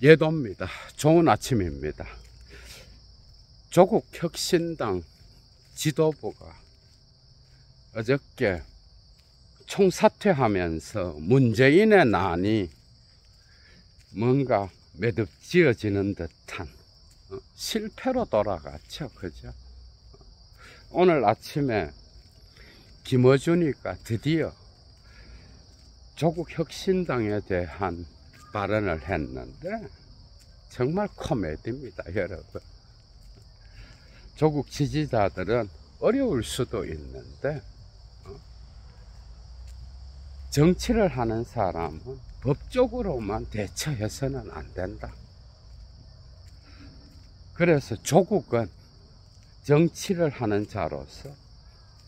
예도입니다. 좋은 아침입니다. 조국 혁신당 지도부가 어저께 총사퇴하면서 문재인의 난이 뭔가 매듭지어지는 듯한 실패로 돌아갔죠. 그죠? 오늘 아침에 김어준이가 드디어 조국 혁신당에 대한 발언을 했는데 정말 코미디입니다, 여러분. 조국 지지자들은 어려울 수도 있는데 정치를 하는 사람은 법적으로만 대처해서는 안 된다. 그래서 조국은 정치를 하는 자로서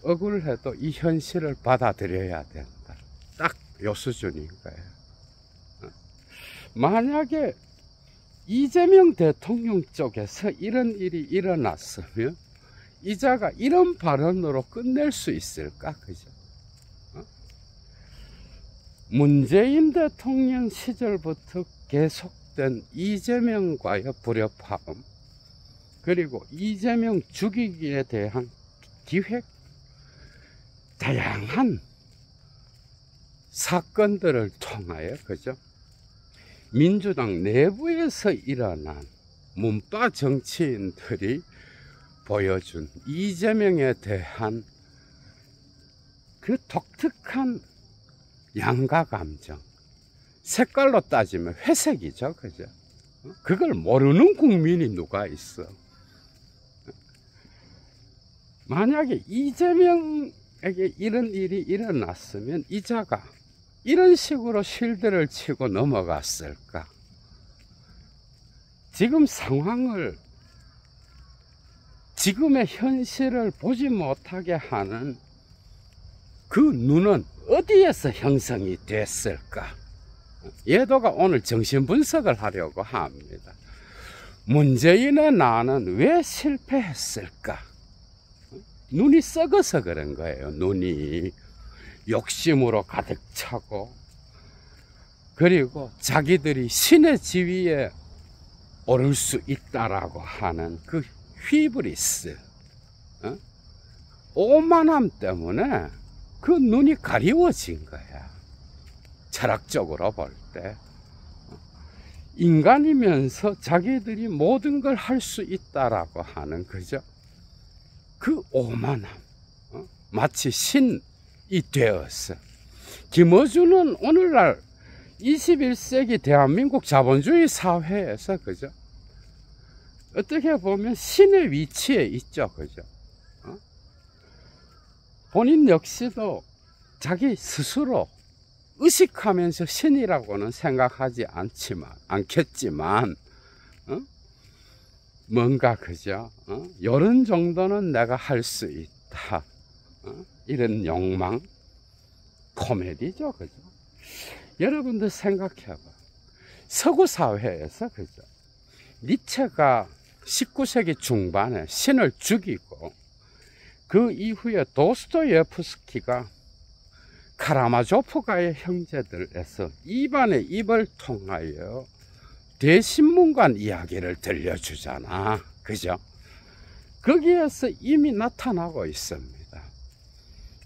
억울해도 이 현실을 받아들여야 된다. 딱 요 수준인 거예요. 만약에 이재명 대통령 쪽에서 이런 일이 일어났으면 이자가 이런 발언으로 끝낼 수 있을까? 그죠? 문재인 대통령 시절부터 계속된 이재명과의 불협화음, 그리고 이재명 죽이기에 대한 기획, 다양한 사건들을 통하여, 그죠? 민주당 내부에서 일어난 문파 정치인들이 보여준 이재명에 대한 그 독특한 양가 감정, 색깔로 따지면 회색이죠. 그죠? 그걸 모르는 국민이 누가 있어? 만약에 이재명에게 이런 일이 일어났으면 이자가 이런 식으로 실드를 치고 넘어갔을까? 지금 상황을, 지금의 현실을 보지 못하게 하는 그 눈은 어디에서 형성이 됐을까? 예도가 오늘 정신분석을 하려고 합니다. 문재인의 나는 왜 실패했을까? 눈이 썩어서 그런 거예요. 눈이 욕심으로 가득 차고, 그리고 자기들이 신의 지위에 오를 수 있다라고 하는 그 휘브리스, 오만함 때문에 그 눈이 가리워진 거야. 철학적으로 볼 때 인간이면서 자기들이 모든 걸 할 수 있다라고 하는, 그죠? 그 오만함, 마치 신이 되어서. 김어준은 오늘날 21세기 대한민국 자본주의 사회에서, 그죠? 어떻게 보면 신의 위치에 있죠. 그죠? 본인 역시도 자기 스스로 의식하면서 신이라고는 생각하지 않겠지만, 뭔가, 그죠? 이런 정도는 내가 할 수 있다. 이런 욕망, 코미디죠. 그죠? 여러분들 생각해봐. 서구 사회에서, 그죠? 니체가 19세기 중반에 신을 죽이고, 그 이후에 도스토예프스키가 카라마조프가의 형제들에서 입안에 입을 통하여 대신문관 이야기를 들려주잖아. 그죠? 거기에서 이미 나타나고 있습니다.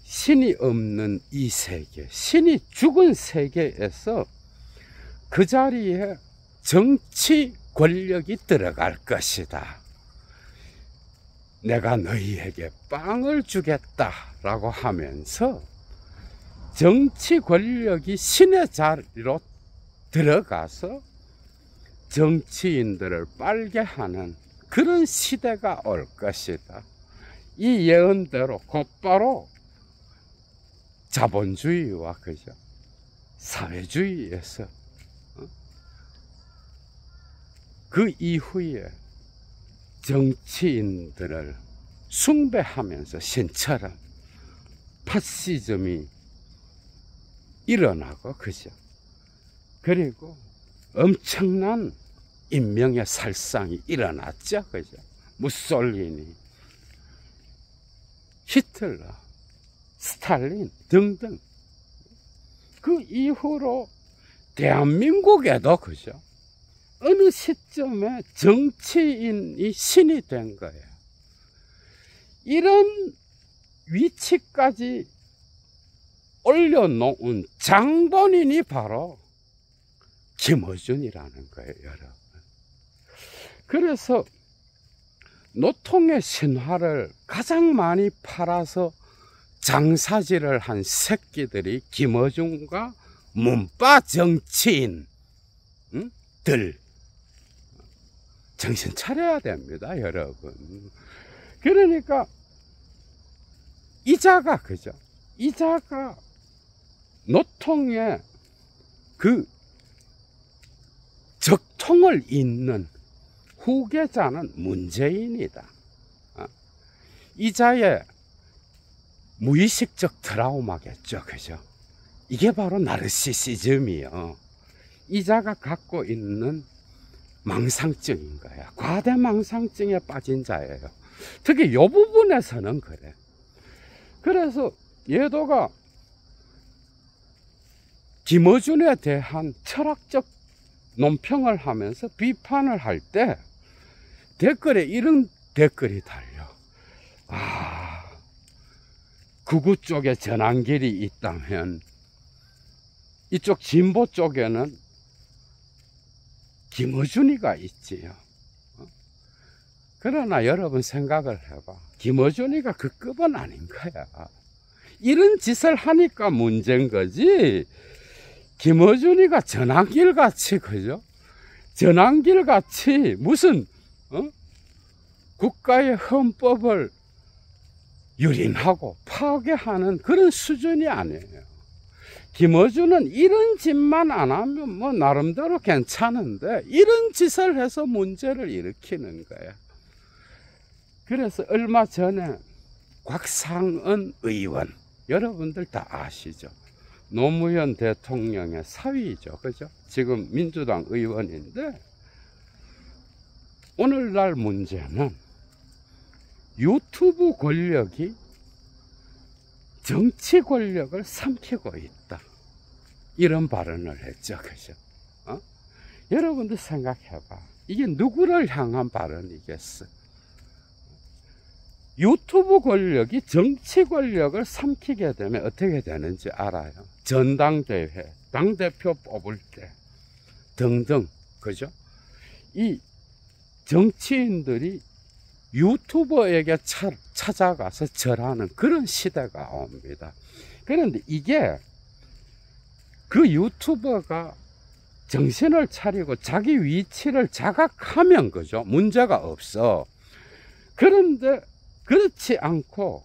신이 없는 이 세계, 신이 죽은 세계에서 그 자리에 정치 권력이 들어갈 것이다. 내가 너희에게 빵을 주겠다라고 하면서 정치 권력이 신의 자리로 들어가서 정치인들을 빨게 하는 그런 시대가 올 것이다. 이 예언대로 곧바로 자본주의와, 그죠? 사회주의에서 그 이후에 정치인들을 숭배하면서 신처럼 파시즘이 일어나고, 그죠? 그리고 엄청난 인명의 살상이 일어났죠. 그죠? 무솔리니, 히틀러, 스탈린 등등. 그 이후로 대한민국에도, 그죠? 어느 시점에 정치인이 신이 된 거예요. 이런 위치까지 올려놓은 장본인이 바로 김어준이라는 거예요, 여러분. 그래서 노통의 신화를 가장 많이 팔아서 장사질을 한 새끼들이 김어준과 문바 정치인들. 정신 차려야 됩니다, 여러분. 그러니까 이자가, 그죠? 이자가 노통의 그 적통을 잇는 후계자는 문재인이다. 이자의 무의식적 트라우마겠죠, 그죠? 이게 바로 나르시시즘이요. 이자가 갖고 있는 망상증인 거야. 과대 망상증에 빠진 자예요. 특히 이 부분에서는 그래. 그래서 예도가 김어준에 대한 철학적 논평을 하면서 비판을 할 때 댓글에 이런 댓글이 달려. 극우 쪽에 전환길이 있다면 이쪽 진보 쪽에는 김어준이가 있지요. 그러나 여러분 생각을 해봐. 김어준이가 그 급은 아닌 거야. 이런 짓을 하니까 문제인 거지. 김어준이가 전환길 같이, 그죠? 전환길 같이 무슨 국가의 헌법을 유린하고 파괴하는 그런 수준이 아니에요. 김어준은 이런 짓만 안 하면 뭐 나름대로 괜찮은데 이런 짓을 해서 문제를 일으키는 거야. 그래서 얼마 전에 곽상은 의원, 여러분들 다 아시죠? 노무현 대통령의 사위죠, 그죠? 지금 민주당 의원인데, 오늘날 문제는 유튜브 권력이 정치 권력을 삼키고 있다. 이런 발언을 했죠, 그죠? 여러분들 생각해봐. 이게 누구를 향한 발언이겠어? 유튜브 권력이 정치 권력을 삼키게 되면 어떻게 되는지 알아요? 전당대회, 당대표 뽑을 때 등등, 그죠? 이 정치인들이 유튜버에게 찾아가서 절하는 그런 시대가 옵니다. 그런데 이게 그 유튜버가 정신을 차리고 자기 위치를 자각하면, 그죠? 문제가 없어. 그런데 그렇지 않고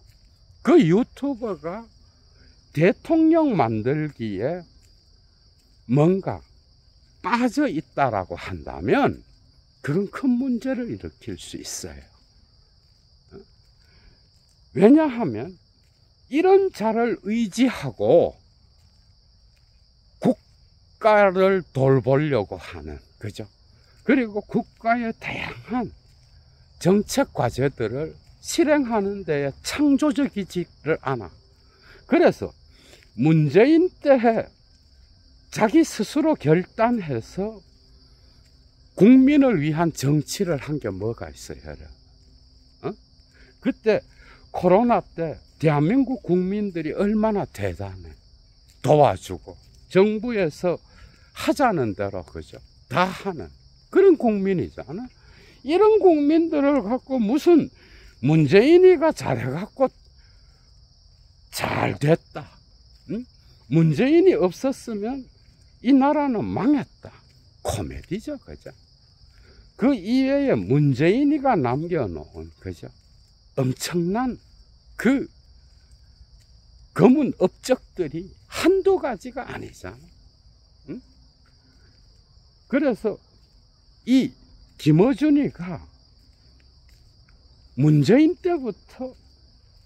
그 유튜버가 대통령 만들기에 뭔가 빠져 있다라고 한다면 그건 큰 문제를 일으킬 수 있어요. 왜냐하면 이런 자를 의지하고 국가를 돌보려고 하는, 그죠? 그리고 국가의 다양한 정책 과제들을 실행하는 데에 창조적이지를 않아. 그래서 문재인 때 자기 스스로 결단해서 국민을 위한 정치를 한 게 뭐가 있어요? 그때 코로나 때 대한민국 국민들이 얼마나 대단해. 도와주고 정부에서 하자는 대로, 그죠? 다 하는 그런 국민이잖아. 이런 국민들을 갖고 무슨 문재인이가 잘해갖고 잘 됐다. 응? 문재인이 없었으면 이 나라는 망했다. 코미디죠, 그죠? 그 이외에 문재인이가 남겨놓은, 그죠? 엄청난 그 검은 업적들이 한두 가지가 아니잖아. 응? 그래서 이 김어준이가 문재인 때부터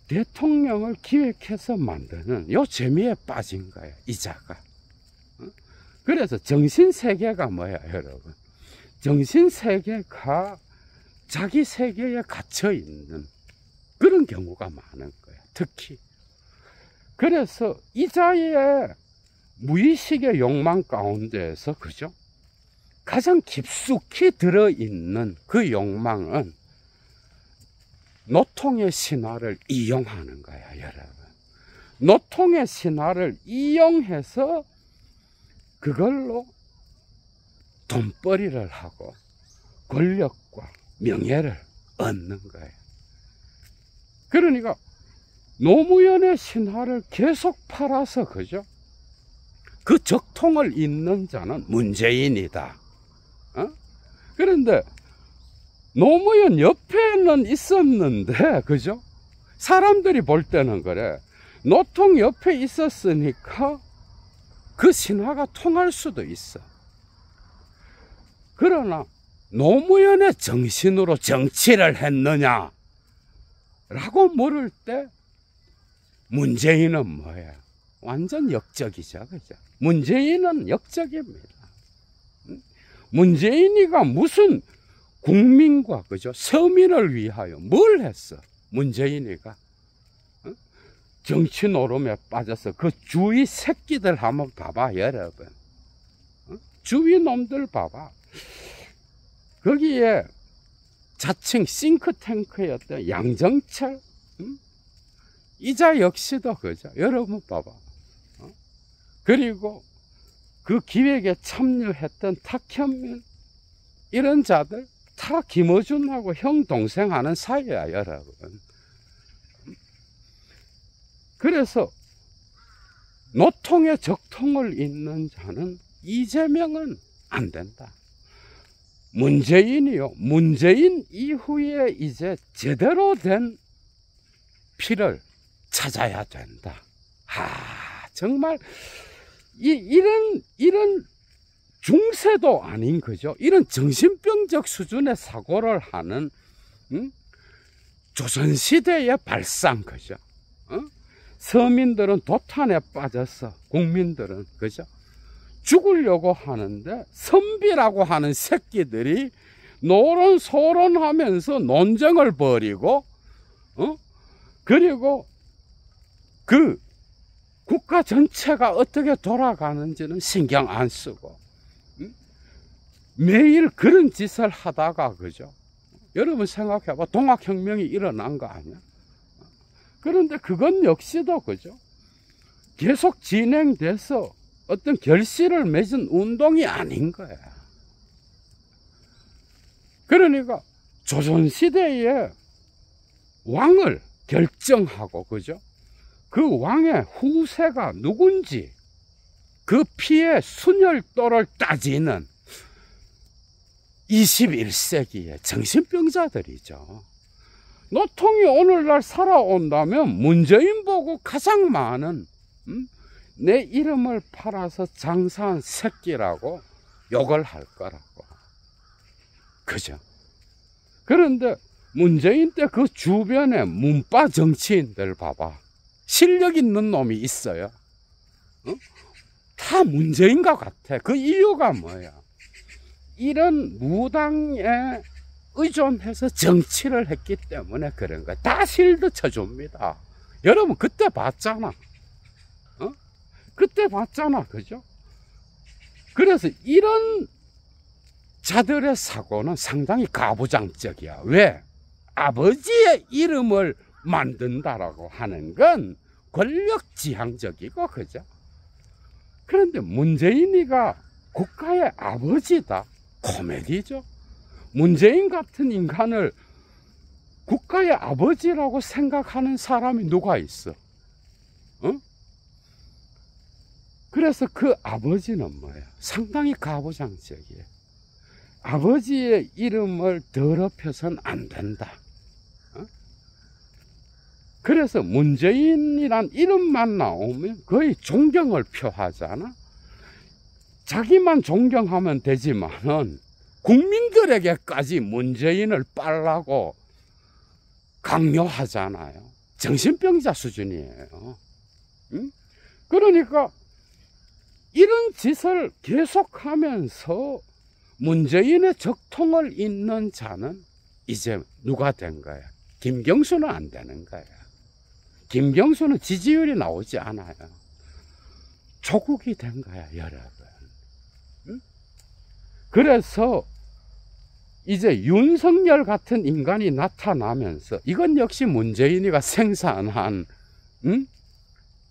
대통령을 기획해서 만드는 요 재미에 빠진 거야, 이자가. 그래서 정신세계가 뭐야, 여러분? 정신세계가 자기 세계에 갇혀있는 그런 경우가 많은 거야, 특히. 그래서 이자의 무의식의 욕망 가운데에서, 그죠? 가장 깊숙이 들어있는 그 욕망은 노통의 신화를 이용하는 거야, 여러분. 노통의 신화를 이용해서 그걸로 돈벌이를 하고 권력과 명예를 얻는 거예요. 그러니까 노무현의 신화를 계속 팔아서, 그죠? 그 적통을 잇는 자는 문재인이다. 그런데 노무현 옆에는 있었는데, 그죠? 사람들이 볼 때는 그래. 노통 옆에 있었으니까 그 신화가 통할 수도 있어. 그러나 노무현의 정신으로 정치를 했느냐 라고 물을 때 문재인은 뭐야? 완전 역적이죠, 그죠? 문재인은 역적입니다. 문재인이가 무슨 국민과, 그죠? 서민을 위하여 뭘 했어? 문재인이가 정치 노름에 빠져서 그 주위 새끼들 한번 봐봐, 여러분. 주위 놈들 봐봐. 거기에 자칭 싱크탱크였던 양정철, 이자 역시도, 그죠? 여러분 봐봐. 그리고 그 기획에 참여했던 탁현민, 이런 자들 다 김어준하고 형 동생 하는 사이야, 여러분. 그래서 노통의 적통을 잇는 자는 이재명은 안 된다. 문재인이요. 문재인 이후에 이제 제대로 된 피를 찾아야 된다. 정말 이런 중세도 아닌, 그죠? 이런 정신병적 수준의 사고를 하는 조선시대의 발상, 그죠? 서민들은 도탄에 빠졌어. 국민들은, 그죠? 죽으려고 하는데 선비라고 하는 새끼들이 노론소론하면서 논쟁을 벌이고, 그리고 그 국가 전체가 어떻게 돌아가는지는 신경 안 쓰고, 매일 그런 짓을 하다가, 그죠? 여러분 생각해봐. 동학혁명이 일어난 거 아니야? 그런데 그건 역시도, 그죠? 계속 진행돼서 어떤 결실을 맺은 운동이 아닌 거야. 그러니까 조선시대의 왕을 결정하고, 그죠? 그 왕의 후세가 누군지 그 피의 순혈도를 따지는 21세기의 정신병자들이죠. 노통이 오늘날 살아온다면 문재인 보고 가장 많은 내 이름을 팔아서 장사한 새끼라고 욕을 할 거라고. 그죠? 그런데 문재인 때 그 주변에 문파 정치인들 봐봐. 실력 있는 놈이 있어요. 다 문재인과 같아. 그 이유가 뭐야? 이런 무당에 의존해서 정치를 했기 때문에 그런 거야. 다 실드 쳐줍니다. 여러분 그때 봤잖아. 그때 봤잖아. 그죠? 그래서 이런 자들의 사고는 상당히 가부장적이야. 왜? 아버지의 이름을 만든다라고 하는 건 권력지향적이고, 그죠? 그런데 문재인이가 국가의 아버지다. 코미디죠. 문재인 같은 인간을 국가의 아버지라고 생각하는 사람이 누가 있어? 그래서 그 아버지는 뭐야? 상당히 가부장적이에요. 아버지의 이름을 더럽혀서는 안 된다. 그래서 문재인이란 이름만 나오면 거의 존경을 표하잖아. 자기만 존경하면 되지만은 국민들에게까지 문재인을 빨라고 강요하잖아요. 정신병자 수준이에요. 그러니까 이런 짓을 계속하면서 문재인의 적통을 잇는 자는 이제 누가 된 거야? 김경수는 안 되는 거야. 김경수는 지지율이 나오지 않아요. 조국이 된 거야, 여러분. 그래서 이제 윤석열 같은 인간이 나타나면서 이건 역시 문재인이가 생산한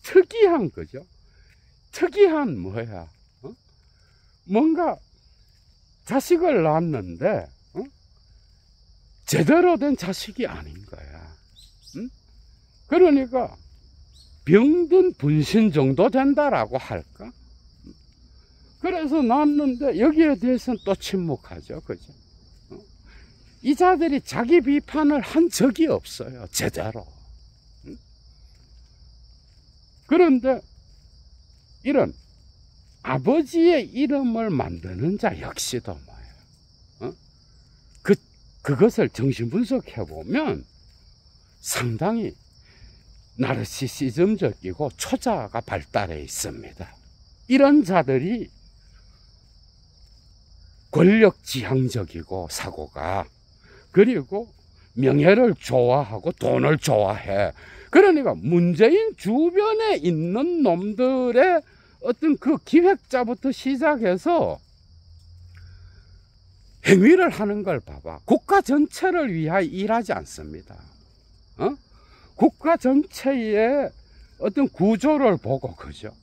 특이한 거죠. 특이한 뭐야? 뭔가 자식을 낳았는데 제대로 된 자식이 아닌 거야. 그러니까 병든 분신 정도 된다라고 할까? 그래서 낳았는데 여기에 대해서는 또 침묵하죠. 그죠? 이 자들이 자기 비판을 한 적이 없어요. 제대로. 그런데 이런 아버지의 이름을 만드는 자 역시도 뭐예요? 그것을 정신분석해 보면 상당히 나르시시즘적이고 초자가 발달해 있습니다. 이런 자들이 권력지향적이고 사고가, 그리고 명예를 좋아하고 돈을 좋아해. 그러니까 문재인 주변에 있는 놈들의 어떤 그 기획자부터 시작해서 행위를 하는 걸 봐봐. 국가 전체를 위하여 일하지 않습니다. 국가 전체의 어떤 구조를 보고, 그죠?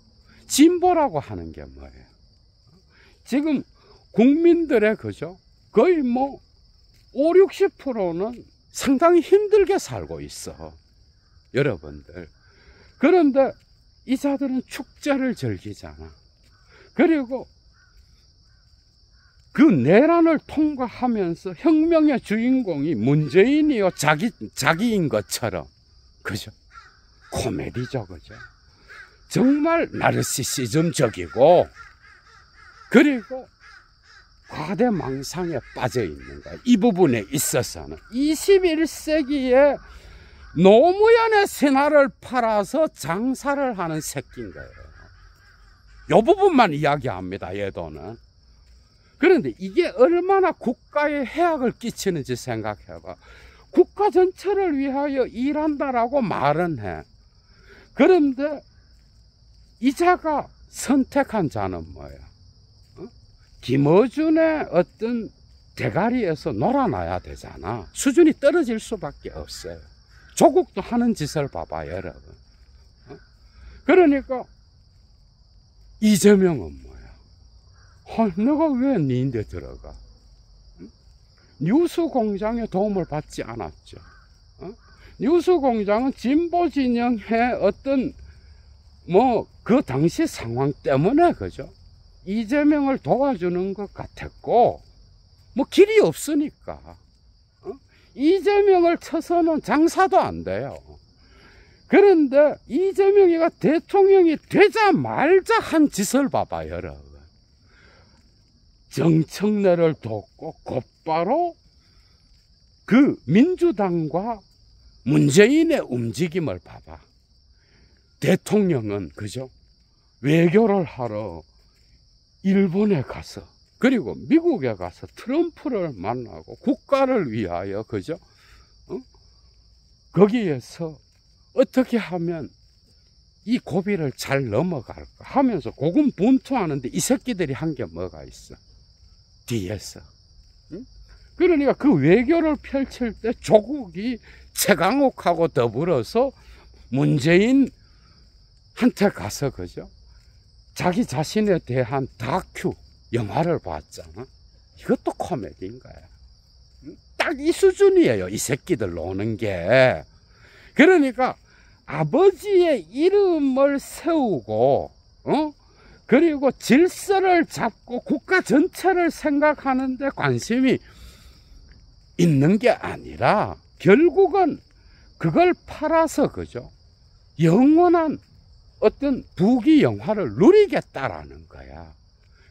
진보라고 하는 게 뭐예요? 지금 국민들의, 그죠? 거의 뭐 50, 60%는 상당히 힘들게 살고 있어. 여러분들. 그런데 이 자들은 축제를 즐기잖아. 그리고 그 내란을 통과하면서 혁명의 주인공이 문재인이요, 자기인 것처럼. 그죠? 코미디죠, 그죠? 정말 나르시시즘적이고, 그리고 과대망상에 빠져 있는 거야. 이 부분에 있어서는 21세기에 노무현의 신화를 팔아서 장사를 하는 새끼인 거예요. 이 부분만 이야기합니다, 얘도는. 그런데 이게 얼마나 국가에 해악을 끼치는지 생각해봐. 국가 전체를 위하여 일한다라고 말은 해. 그런데 이자가 선택한 자는 뭐야? 김어준의 어떤 대가리에서 놀아놔야 되잖아. 수준이 떨어질 수밖에 없어요. 조국도 하는 짓을 봐봐, 여러분. 그러니까 이재명은 뭐야? 내가 왜 니인데 들어가? 뉴스공장의 도움을 받지 않았죠. 뉴스공장은 진보 진영의 어떤 뭐 그 당시 상황 때문에, 그죠? 이재명을 도와주는 것 같았고, 뭐 길이 없으니까 이재명을 쳐서는 장사도 안 돼요. 그런데 이재명이가 대통령이 되자말자 한 짓을 봐봐, 여러분. 정청래를 돕고 곧바로 그 민주당과 문재인의 움직임을 봐봐. 대통령은, 그죠? 외교를 하러 일본에 가서, 그리고 미국에 가서 트럼프를 만나고 국가를 위하여, 그죠? 거기에서 어떻게 하면 이 고비를 잘 넘어갈까 하면서 고군분투하는데 이 새끼들이 한 게 뭐가 있어? 뒤에서. 그러니까 그 외교를 펼칠 때 조국이 최강욱하고 더불어서 문재인한테 가서, 그죠? 자기 자신에 대한 다큐 영화를 봤잖아. 이것도 코미디인 거야. 딱 이 수준이에요, 이 새끼들 노는 게. 그러니까 아버지의 이름을 세우고, 그리고 질서를 잡고 국가 전체를 생각하는데 관심이 있는 게 아니라 결국은 그걸 팔아서, 그죠? 영원한 어떤 부귀 영화를 누리겠다라는 거야.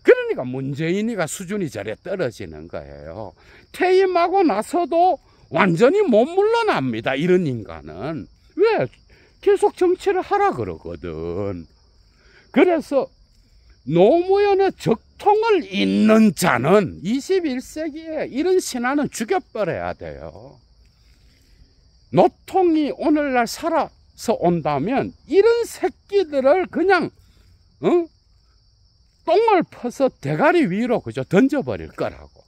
그러니까 문재인이가 수준이 저래 떨어지는 거예요. 퇴임하고 나서도 완전히 못 물러납니다, 이런 인간은. 왜? 계속 정치를 하라 그러거든. 그래서 노무현의 적통을 잇는 자는 21세기에 이런 신화는 죽여버려야 돼요. 노통이 오늘날 살아서 온다면 이런 새끼들을 그냥 똥을 퍼서 대가리 위로 그죠 던져버릴 거라고.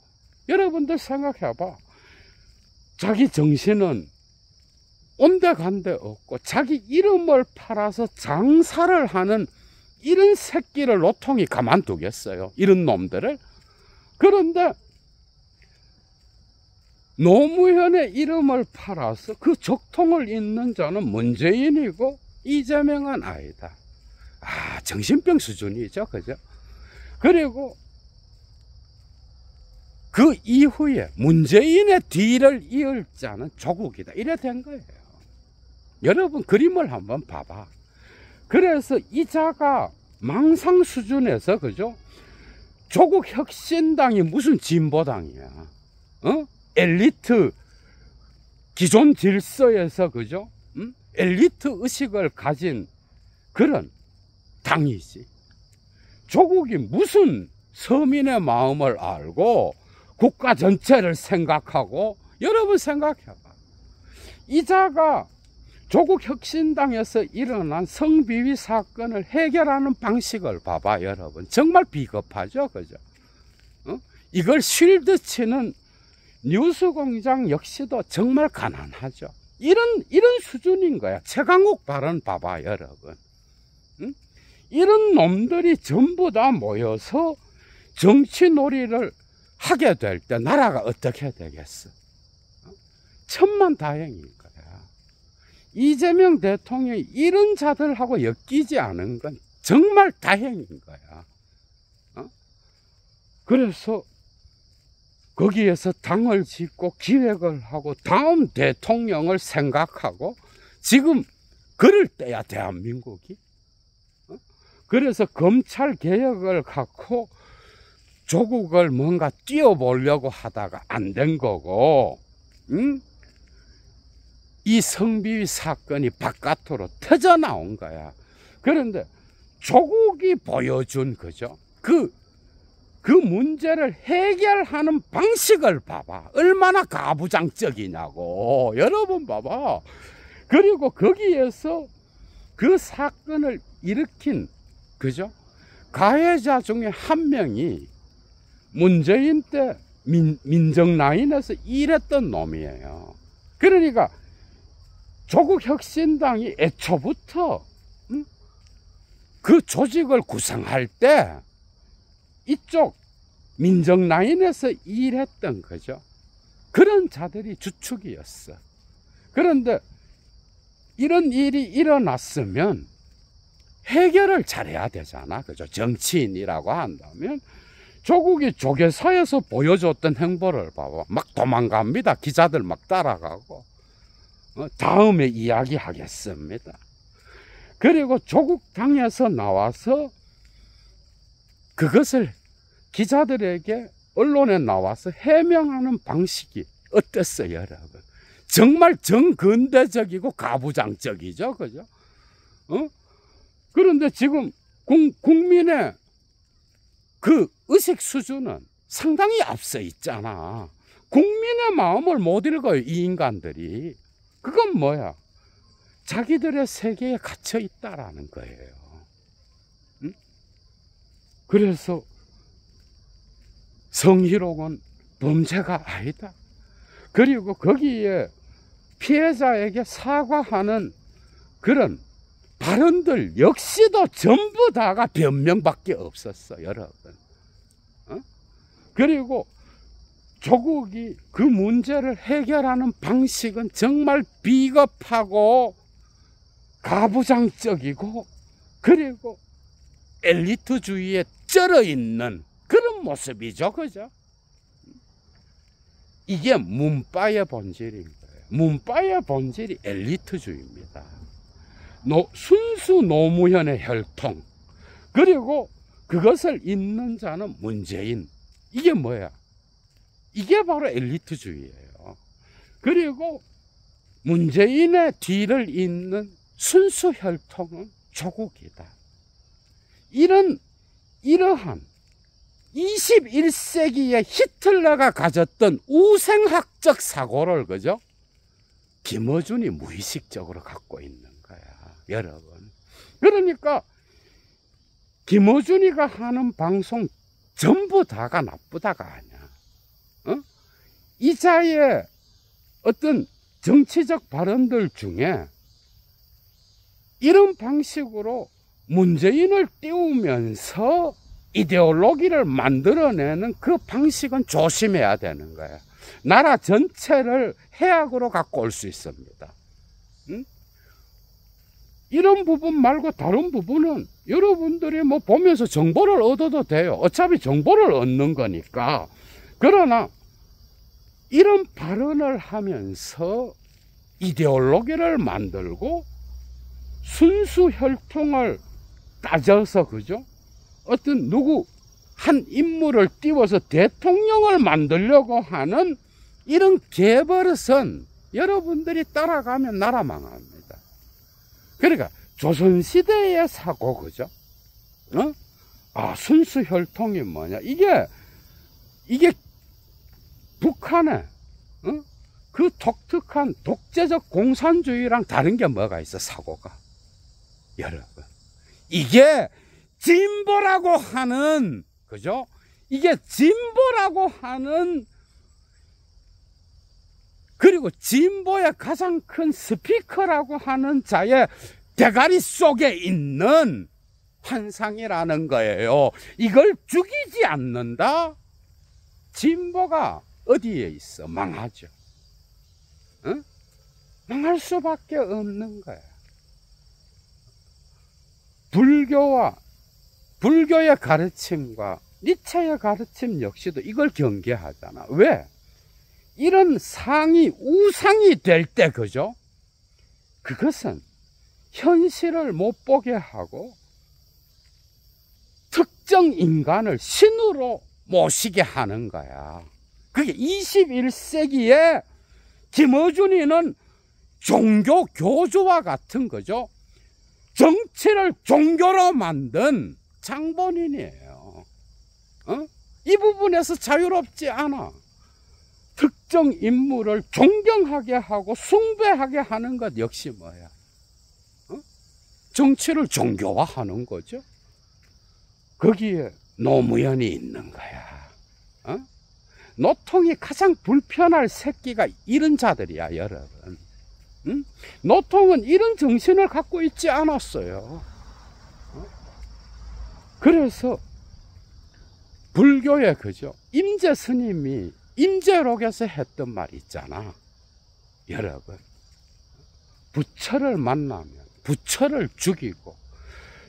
여러분들 생각해봐. 자기 정신은 온데간데 없고 자기 이름을 팔아서 장사를 하는 이런 새끼를 노통이 가만두겠어요? 이런 놈들을. 그런데 노무현의 이름을 팔아서 그 적통을 잇는 자는 문재인이고 이재명은 아니다. 아, 정신병 수준이죠, 그죠? 그리고 그 이후에 문재인의 뒤를 이을 자는 조국이다. 이래 된 거예요. 여러분 그림을 한번 봐봐. 그래서 이 자가 망상 수준에서 그죠? 조국 혁신당이 무슨 진보당이야? 엘리트 기존 질서에서 그죠? 엘리트 의식을 가진 그런 당이지. 조국이 무슨 서민의 마음을 알고 국가 전체를 생각하고. 여러분 생각해봐. 이 자가 조국 혁신당에서 일어난 성비위 사건을 해결하는 방식을 봐봐. 여러분 정말 비겁하죠, 그죠? 이걸 쉴드 치는 뉴스공장 역시도 정말 가난하죠. 이런 수준인 거야. 최강욱 발언 봐봐, 여러분. 이런 놈들이 전부 다 모여서 정치 놀이를 하게 될 때 나라가 어떻게 되겠어? 천만다행인 거야. 이재명 대통령이 이런 자들하고 엮이지 않은 건 정말 다행인 거야. 그래서 거기에서 당을 짓고 기획을 하고 다음 대통령을 생각하고 지금 그럴 때야 대한민국이. 그래서 검찰 개혁을 갖고 조국을 뭔가 띄워보려고 하다가 안 된 거고, 이 성비위 사건이 바깥으로 터져 나온 거야. 그런데 조국이 보여준 거죠. 그 문제를 해결하는 방식을 봐봐. 얼마나 가부장적이냐고. 여러분 봐봐. 그리고 거기에서 그 사건을 일으킨 그죠? 가해자 중에 한 명이 문재인 때 민정라인에서 일했던 놈이에요. 그러니까 조국 혁신당이 애초부터 그 조직을 구성할 때 이쪽 민정라인에서 일했던 거죠. 그런 자들이 주축이었어. 그런데 이런 일이 일어났으면 해결을 잘해야 되잖아. 그죠? 정치인이라고 한다면 조국이 조계사에서 보여줬던 행보를 봐봐. 막 도망갑니다. 기자들 막 따라가고. 다음에 이야기하겠습니다. 그리고 조국 당에서 나와서 그것을 기자들에게 언론에 나와서 해명하는 방식이 어땠어요, 여러분? 정말 정근대적이고 가부장적이죠, 그죠? 그런데 지금 국민의 그 의식 수준은 상당히 앞서 있잖아. 국민의 마음을 못 읽어요, 이 인간들이. 그건 뭐야? 자기들의 세계에 갇혀 있다라는 거예요. 그래서 성희롱은 범죄가 아니다. 그리고 거기에 피해자에게 사과하는 그런 발언들 역시도 전부 다가 변명밖에 없었어, 여러분. 그리고 조국이 그 문제를 해결하는 방식은 정말 비겁하고 가부장적이고 그리고 엘리트주의에 쩔어 있는 그런 모습이죠, 그죠? 이게 문바의 본질인 거예요. 문바의 본질이 엘리트주의입니다. 순수 노무현의 혈통, 그리고 그것을 잇는 자는 문재인. 이게 뭐야? 이게 바로 엘리트주의예요. 그리고 문재인의 뒤를 잇는 순수 혈통은 조국이다. 이러한 21세기의 히틀러가 가졌던 우생학적 사고를, 그죠? 김어준이 무의식적으로 갖고 있는 거야, 여러분. 그러니까 김어준이가 하는 방송 전부 다가 나쁘다가 아니야. 이자의 어떤 정치적 발언들 중에 이런 방식으로 문재인을 띄우면서 이데올로기를 만들어내는 그 방식은 조심해야 되는 거야. 나라 전체를 해악으로 갖고 올 수 있습니다. 이런 부분 말고 다른 부분은 여러분들이 뭐 보면서 정보를 얻어도 돼요. 어차피 정보를 얻는 거니까. 그러나 이런 발언을 하면서 이데올로기를 만들고 순수 혈통을 따져서, 그죠? 어떤 누구 한 인물을 띄워서 대통령을 만들려고 하는 이런 개버릇은 여러분들이 따라가면 나라 망합니다. 그러니까 조선시대의 사고, 그죠? 순수 혈통이 뭐냐? 이게 북한의 그 독특한 독재적 공산주의랑 다른 게 뭐가 있어, 사고가. 여러분, 이게 진보라고 하는, 그죠? 이게 진보라고 하는, 그리고 진보의 가장 큰 스피커라고 하는 자의 대가리 속에 있는 환상이라는 거예요. 이걸 죽이지 않는다? 진보가 어디에 있어? 망하죠. 망할 수밖에 없는 거야. 불교의 가르침과 니체의 가르침 역시도 이걸 경계하잖아. 왜? 이런 상이 우상이 될 때, 그죠? 그것은 현실을 못 보게 하고 특정 인간을 신으로 모시게 하는 거야. 그게 21세기에 김어준이는 종교 교주와 같은, 거죠? 정치를 종교로 만든 장본인이에요. 이 부분에서 자유롭지 않아. 특정 인물을 존경하게 하고 숭배하게 하는 것 역시 뭐야? 정치를 종교화하는 거죠. 거기에 노무현이 있는 거야. 노통이 가장 불편할 새끼가 이런 자들이야, 여러분. 노통은 이런 정신을 갖고 있지 않았어요. 그래서 불교의, 그죠? 임재 스님이 임재록에서 했던 말 있잖아. 여러분, 부처를 만나면 부처를 죽이고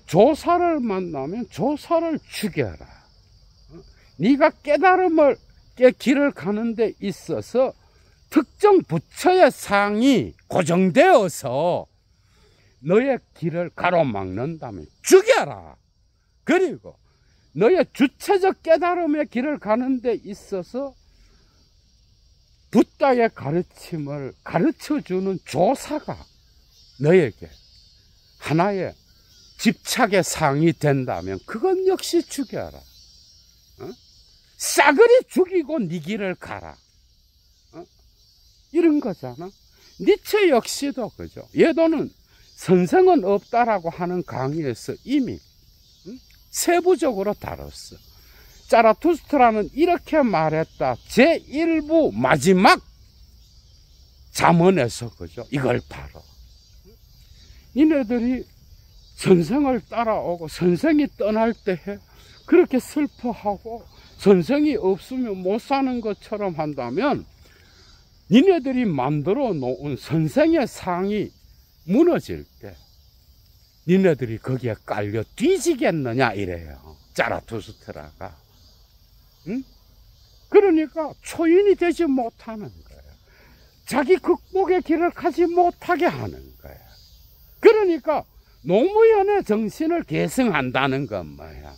조사를 만나면 조사를 죽여라. 네가 깨달음을 길을 가는 데 있어서 특정 부처의 상이 고정되어서 너의 길을 가로막는다면 죽여라. 그리고 너의 주체적 깨달음의 길을 가는 데 있어서 붓다의 가르침을 가르쳐주는 조사가 너에게 하나의 집착의 상이 된다면 그건 역시 죽여라. 싸그리 죽이고 네 길을 가라. 이런 거잖아. 니체 역시도, 그죠? 예도는 선생은 없다라고 하는 강의에서 이미 세부적으로 다뤘어. 자라투스트라는 이렇게 말했다. 제1부 마지막 잠언에서, 그죠? 이걸 바로. 니네들이 선생을 따라오고 선생이 떠날 때 그렇게 슬퍼하고 선생이 없으면 못 사는 것처럼 한다면 니네들이 만들어 놓은 선생의 상이 무너질 때 니네들이 거기에 깔려 뒤지겠느냐 이래요. 자라투스트라가. 그러니까 초인이 되지 못하는 거예요. 자기 극복의 길을 가지 못하게 하는 거예요. 그러니까 노무현의 정신을 계승한다는 건 뭐야?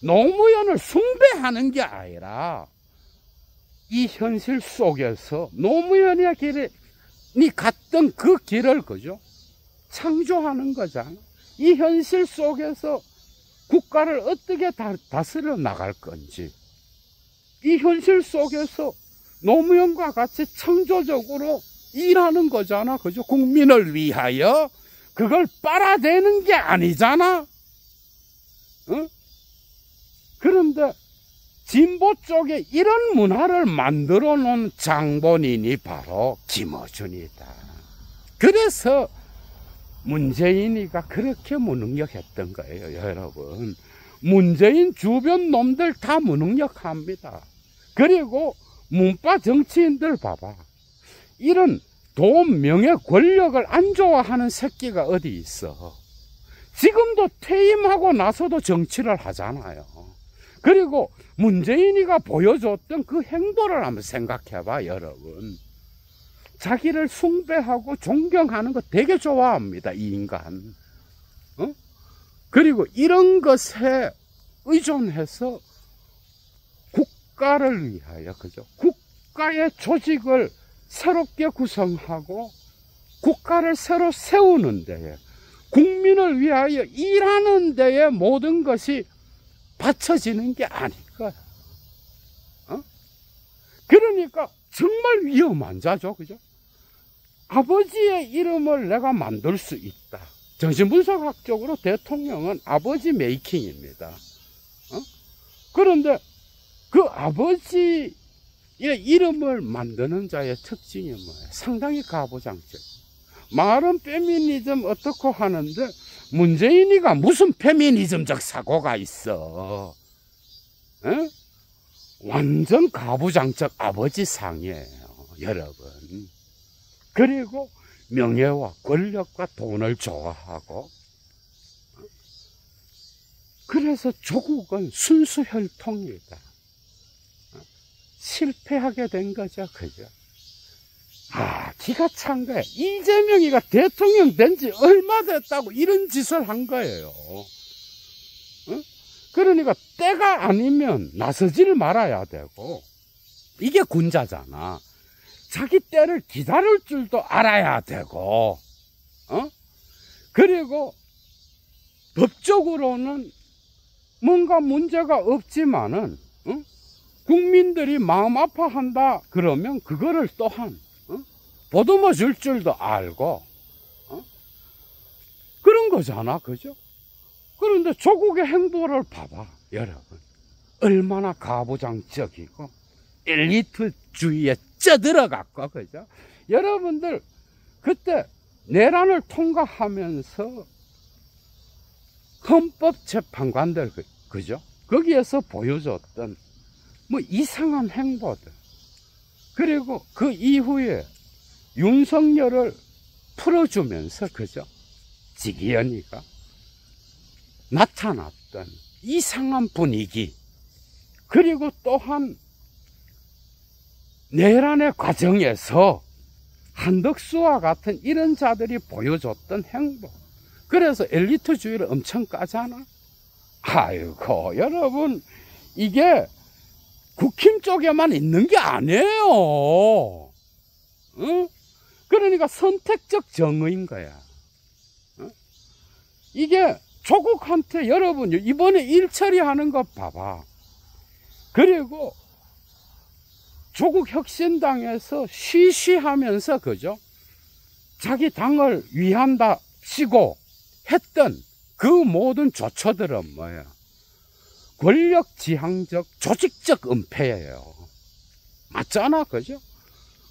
노무현을 숭배하는 게 아니라 이 현실 속에서 노무현의 길에 니 갔던 그 길을, 그죠? 창조하는 거잖아. 이 현실 속에서 국가를 어떻게 다스려 나갈 건지, 이 현실 속에서 노무현과 같이 창조적으로 일하는 거잖아. 그죠? 국민을 위하여 그걸 빨아대는 게 아니잖아. 어? 그런데 진보 쪽에 이런 문화를 만들어 놓은 장본인이 바로 김어준이다. 그래서 문재인이가 그렇게 무능력했던 거예요, 여러분. 문재인 주변 놈들 다 무능력합니다. 그리고 문파 정치인들 봐봐. 이런 돈, 명예, 권력을 안 좋아하는 새끼가 어디 있어. 지금도 퇴임하고 나서도 정치를 하잖아요. 그리고 문재인이가 보여줬던 그 행보를 한번 생각해봐, 여러분. 자기를 숭배하고 존경하는 거 되게 좋아합니다, 이 인간. 어? 그리고 이런 것에 의존해서 국가를 위하여, 그죠? 국가의 조직을 새롭게 구성하고 국가를 새로 세우는 데에, 국민을 위하여 일하는 데에 모든 것이 받쳐지는 게 아닐까. 어? 그러니까 정말 위험한 자죠, 그죠? 아버지의 이름을 내가 만들 수 있다. 정신분석학적으로 대통령은 아버지 메이킹입니다. 어? 그런데 그 아버지의 이름을 만드는 자의 특징이 뭐예요? 상당히 가부장적. 말은 페미니즘 어떻고 하는데 문재인이가 무슨 페미니즘적 사고가 있어. 에? 완전 가부장적 아버지 상이에요, 여러분. 그리고 명예와 권력과 돈을 좋아하고, 그래서 조국은 순수 혈통이다. 실패하게 된 거죠, 그죠? 기가 찬 거야. 이재명이가 대통령 된 지 얼마 됐다고 이런 짓을 한 거예요. 어? 그러니까 때가 아니면 나서질 말아야 되고, 이게 군자잖아. 자기 때를 기다릴 줄도 알아야 되고, 그리고 법적으로는 뭔가 문제가 없지만은, 국민들이 마음 아파한다 그러면 그거를 또한 보듬어 줄 줄도 알고, 그런 거잖아, 그죠? 그런데 조국의 행보를 봐봐, 여러분. 얼마나 가부장적이고 엘리트주의에 쪄들어갔고, 그죠? 여러분들 그때 내란을 통과하면서 헌법재판관들, 그죠? 거기에서 보여줬던 뭐 이상한 행보들, 그리고 그 이후에 윤석열을 풀어주면서, 그죠? 지기현이가 나타났던 이상한 분위기, 그리고 또한 내란의 과정에서 한덕수와 같은 이런 자들이 보여줬던 행보, 그래서 엘리트주의를 엄청 까잖아. 아이고, 여러분, 이게 국힘 쪽에만 있는 게 아니에요. 그러니까 선택적 정의인 거야. 이게 조국한테, 여러분 이번에 일 처리하는 거 봐봐. 그리고 조국 혁신당에서 쉬쉬하면서, 그죠? 자기 당을 위한다 치고 했던 그 모든 조처들은 뭐예요? 권력지향적 조직적 은폐예요. 맞잖아, 그죠?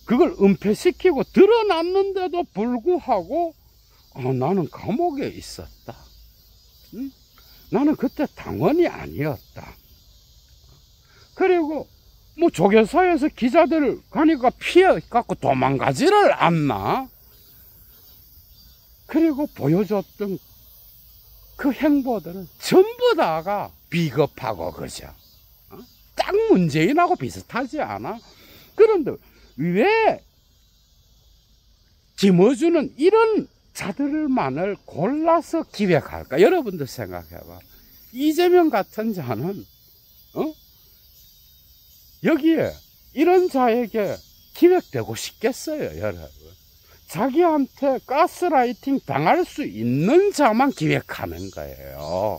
그걸 은폐시키고 드러났는데도 불구하고 나는 감옥에 있었다. 응? 나는 그때 당원이 아니었다. 그리고 뭐 조계사에서 기자들 가니까 피해갖고 도망가지를 않나? 그리고 보여줬던 그 행보들은 전부 다가 비겁하고, 그죠? 딱 문재인하고 비슷하지 않아? 그런데 왜 김어준은 이런 자들만을 골라서 기획할까? 여러분들 생각해봐. 이재명 같은 자는 여기에 이런 자에게 기획되고 싶겠어요, 여러분? 자기한테 가스라이팅 당할 수 있는 자만 기획하는 거예요.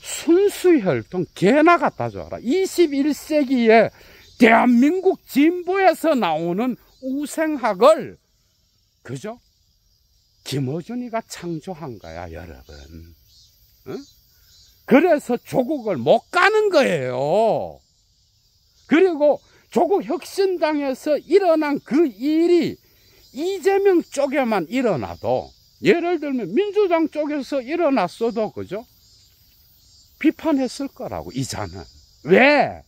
순수혈통 개나 갖다 줘라. 21세기에 대한민국 진보에서 나오는 우생학을, 그죠? 김어준이가 창조한 거야, 여러분. 그래서 조국을 못 가는 거예요. 그리고 조국 혁신당에서 일어난 그 일이 이재명 쪽에만 일어나도, 예를 들면 민주당 쪽에서 일어났어도, 그죠? 비판했을 거라고, 이자는. 왜?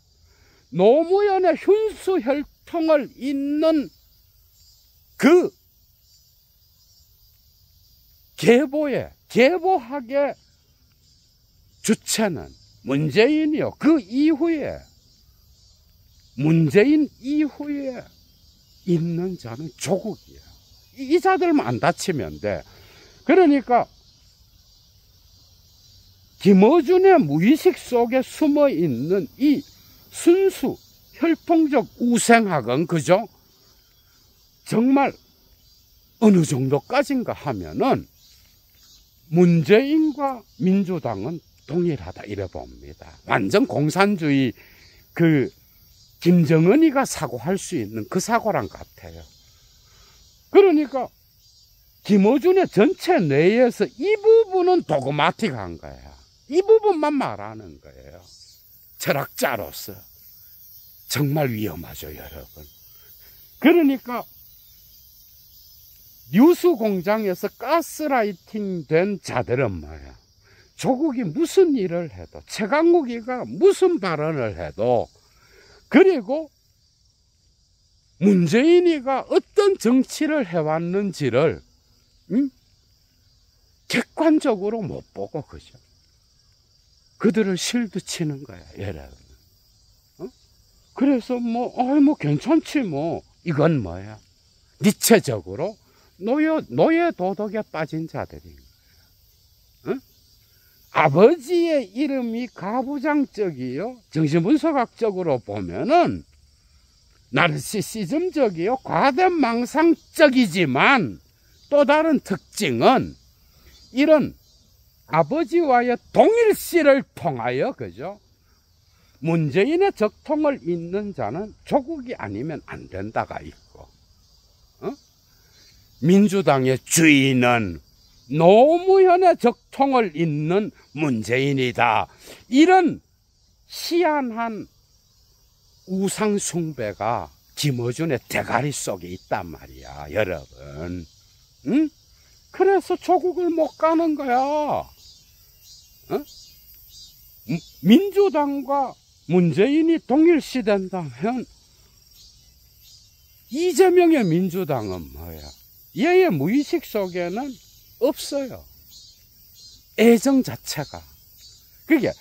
노무현의 훈수 혈통을 잇는 그 계보학의 주체는 문재인이요. 그 이후에, 문재인 이후에 있는 자는 조국이에요. 이 자들만 안 다치면 돼. 그러니까 김어준의 무의식 속에 숨어 있는 이 순수 혈통적 우생학은, 그죠? 정말 어느 정도까지인가 하면은 문재인과 민주당은 동일하다 이래 봅니다. 완전 공산주의, 그 김정은이가 사고할 수 있는 그 사고랑 같아요. 그러니까 김어준의 전체 뇌에서 이 부분은 도그마틱한 거야. 이 부분만 말하는 거예요. 철학자로서 정말 위험하죠, 여러분. 그러니까 뉴스 공장에서 가스라이팅 된 자들은 뭐야? 조국이 무슨 일을 해도, 최강욱이가 무슨 발언을 해도, 그리고 문재인이가 어떤 정치를 해왔는지를 객관적으로 못 보고, 그죠? 그들을 실드 치는 거야, 여러분. 그래서 뭐 괜찮지 뭐. 이건 뭐야? 니체적으로 노예 도덕에 빠진 자들인 거야. 아버지의 이름이 가부장적이요, 정신분석학적으로 보면은 나르시시즘적이요, 과대망상적이지만 또 다른 특징은 이런 아버지와의 동일시를 통하여, 그죠? 문재인의 적통을 잇는 자는 조국이 아니면 안 된다가 있고, 민주당의 주인은 노무현의 적통을 잇는 문재인이다. 이런 희한한 우상숭배가 김어준의 대가리 속에 있단 말이야, 여러분. 그래서 조국을 못 가는 거야. 민주당과 문재인이 동일시된다면 이재명의 민주당은 뭐야? 얘의 무의식 속에는 없어요. 애정 자체가. 그게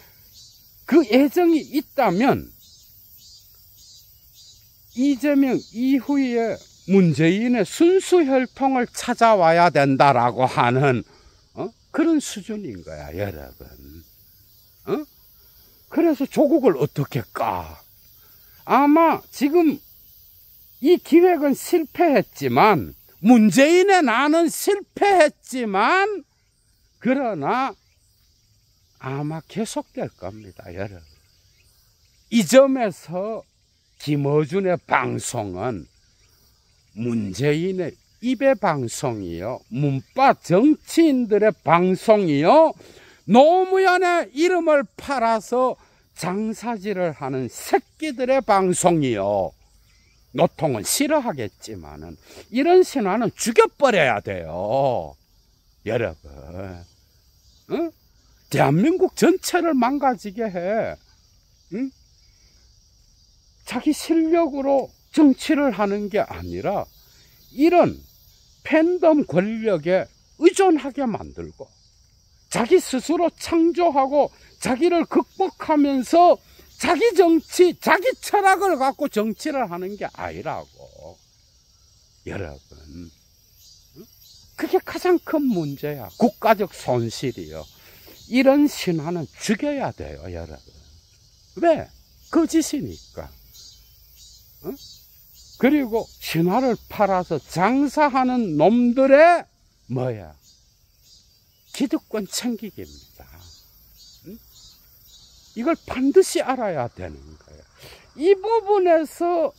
그 애정이 있다면 이재명 이후에 문재인의 순수 혈통을 찾아와야 된다라고 하는 그런 수준인 거야, 여러분. 그래서 조국을 어떻게 까? 아마 지금 이 기획은 실패했지만, 문재인의 나는 실패했지만, 그러나 아마 계속될 겁니다, 여러분. 이 점에서 김어준의 방송은 문재인의 입의 방송이요, 문파 정치인들의 방송이요, 노무현의 이름을 팔아서 장사질을 하는 새끼들의 방송이요. 노통은 싫어하겠지만은 이런 신화는 죽여버려야 돼요, 여러분. 대한민국 전체를 망가지게 해. 자기 실력으로 정치를 하는 게 아니라 이런 팬덤 권력에 의존하게 만들고, 자기 스스로 창조하고 자기를 극복하면서 자기 정치, 자기 철학을 갖고 정치를 하는 게 아니라고, 여러분. 그게 가장 큰 문제야. 국가적 손실이요. 이런 신화는 죽여야 돼요, 여러분. 왜? 거짓이니까. 그리고 신화를 팔아서 장사하는 놈들의 뭐야? 기득권 챙기기입니다. 이걸 반드시 알아야 되는 거예요. 이 부분에서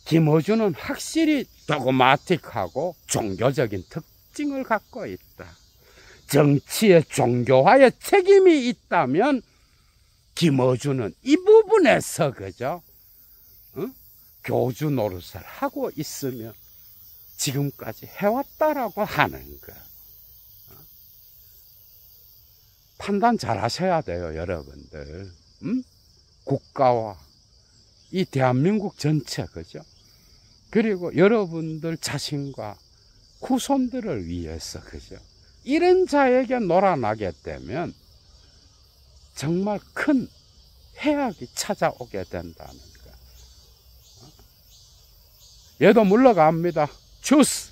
김어준은 확실히 도그마틱하고 종교적인 특징을 갖고 있다. 정치의 종교화에 책임이 있다면 김어준은 이 부분에서 그죠? 교주 노릇을 하고 있으면 지금까지 해왔다라고 하는 거. 판단 잘 하셔야 돼요, 여러분들. 국가와 이 대한민국 전체, 그죠? 그리고 여러분들 자신과 후손들을 위해서, 그죠? 이런 자에게 놀아나게 되면 정말 큰 해악이 찾아오게 된다는 거. 얘도 물러갑니다. 주스!